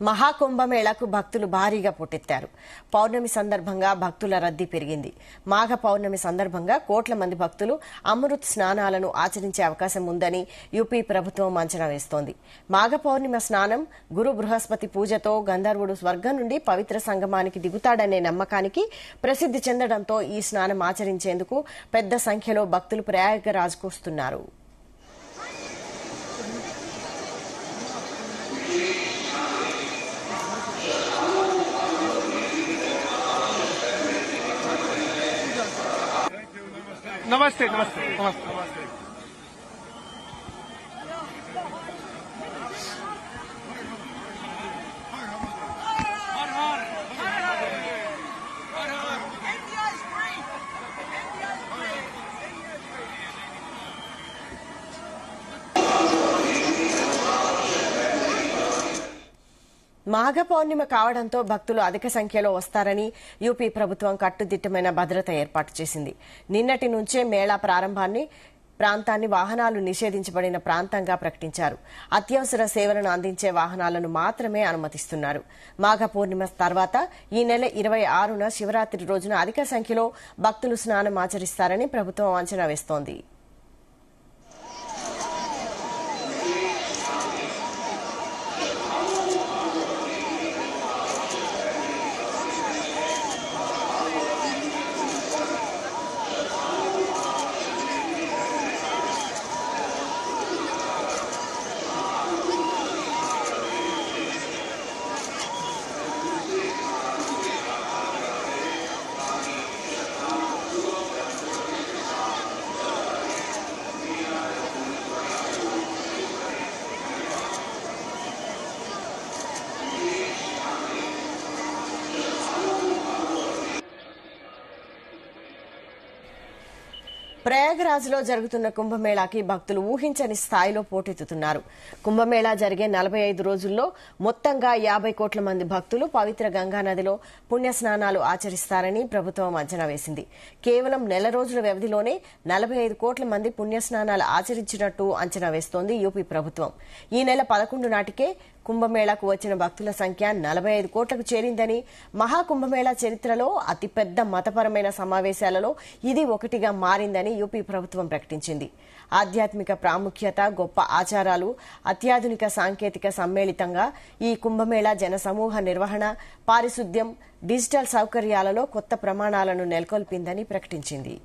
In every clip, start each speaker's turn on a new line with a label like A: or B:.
A: మహాకుంభమేళాకు భక్తులు భారీగా పోటెత్తారు. పౌర్ణమి సందర్భంగా భక్తుల రద్దీ పెరిగింది. మాఘ పౌర్ణమి సందర్భంగా కోట్ల మంది భక్తులు అమృత్ స్నానాలను ఆచరించే అవకాశం ఉందని యూపీ ప్రభుత్వం అంచనా వేస్తోంది. మాఘ పౌర్ణమి స్నానం గురు బృహస్పతి పూజతో గంధర్వుడు స్వర్గం నుండి పవిత్ర సంగమానికి దిగుతాడనే నమ్మకానికి ప్రసిద్ది చెందడంతో ఈ స్నానం ఆచరించేందుకు పెద్ద సంఖ్యలో భక్తులు ప్రయాగరాజ్కు వస్తున్నారు.
B: नमस्ते नमस्ते नमस्ते नमस्ते
A: మాఘ పౌర్ణిమ కావడంతో భక్తులు అధిక సంఖ్యలో వస్తారని యూపీ ప్రభుత్వం కట్టుదిట్టమైన భద్రత ఏర్పాటు చేసింది. నిన్నటి నుంచే మేళా ప్రాంతాన్ని వాహనాలు నిషేధించబడిన ప్రాంతంగా ప్రకటించారు. అత్యవసర సేవలను అందించే వాహనాలను మాత్రమే అనుమతిస్తున్నారు. మాఘ పూర్ణిమ తర్వాత ఈ నెల 26న శివరాత్రి రోజున అధిక సంఖ్యలో భక్తులు స్నానం ఆచరిస్తారని ప్రభుత్వం అంచనా వేస్తోంది. ప్రయాగరాజ్లో జరుగుతున్న కుంభమేళాకి భక్తులు ఊహించని స్థాయిలో పోటెత్తుతున్నారు. కుంభమేళా జరిగే 45 రోజుల్లో మొత్తంగా 50 కోట్ల మంది భక్తులు పవిత్ర గంగానదిలో పుణ్యస్నానాలు ఆచరిస్తారని ప్రభుత్వం అంచనా వేసింది. కేవలం నెల రోజుల వ్యవధిలోనే 45 కోట్ల మంది పుణ్యస్నానాలు ఆచరించినట్టు అంచనా వేస్తోంది యూపీ ప్రభుత్వం. ఈ నెల 11 నాటికే కుంభమేళాకు వచ్చిన భక్తుల సంఖ్య 45 కోట్లకు చేరిందని, మహాకుంభమేళా చరిత్రలో అతిపెద్ద మతపరమైన సమావేశాలలో ఇది ఒకటిగా మారిందని యూపీ ప్రభుత్వం ప్రకటించింది. ఆధ్యాత్మిక ప్రాముఖ్యత, గొప్ప ఆచారాలు, అత్యాధునిక సాంకేతిక సమ్మేళితంగా ఈ కుంభమేళా జనసమూహ నిర్వహణ, పారిశుద్ధ్యం, డిజిటల్ సౌకర్యాలలో కొత్త ప్రమాణాలను నెలకొల్పిందని ప్రకటించింది.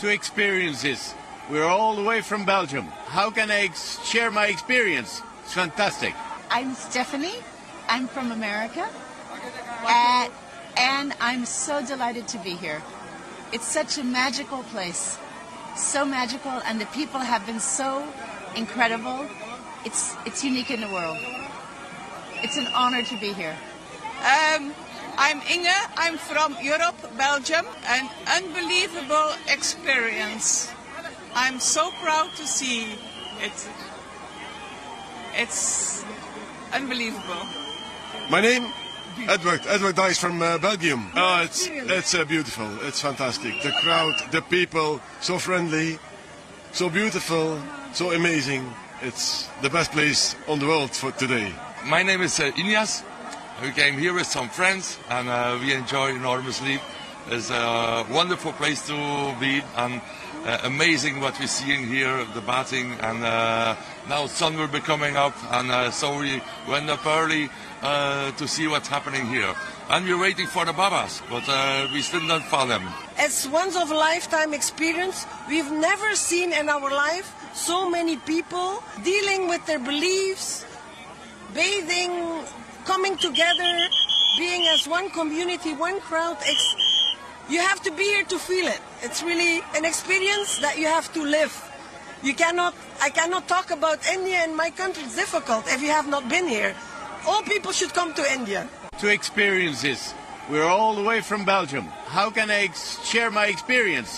C: To experience this. We're all the way from Belgium. How can I share my experience? It's fantastic.
D: I'm Stephanie. I'm from America. And I'm so delighted to be here. It's such a magical place. So magical, and the people have been so incredible. It's unique in the world. It's an honor to be here.
E: I'm Inge. I'm from Europe, Belgium. An unbelievable experience. I'm so proud to see it. It's unbelievable.
B: My name Edward Dice from Belgium. Oh, it's beautiful. It's fantastic. The crowd, the people, so friendly, so beautiful, so amazing. It's the best place on the world for today.
F: My name is Inyas. We came here with some friends and we enjoy enormously. It's a wonderful place to be and amazing what we're seeing here, the bathing, and now sun will be coming up, and so we went up early to see what's happening here. And we're waiting for the Babas, but we still don't find them.
G: It's once of a lifetime experience. We've never seen in our life so many people dealing with their beliefs, bathing, coming together, being as one community, one crowd. You have to be here to feel it. It's really an experience that you have to live. I cannot talk about India and my country. It's difficult if you have not been here. All people should come to India.
C: To experience this. We're all the way from Belgium. How can I share my experience?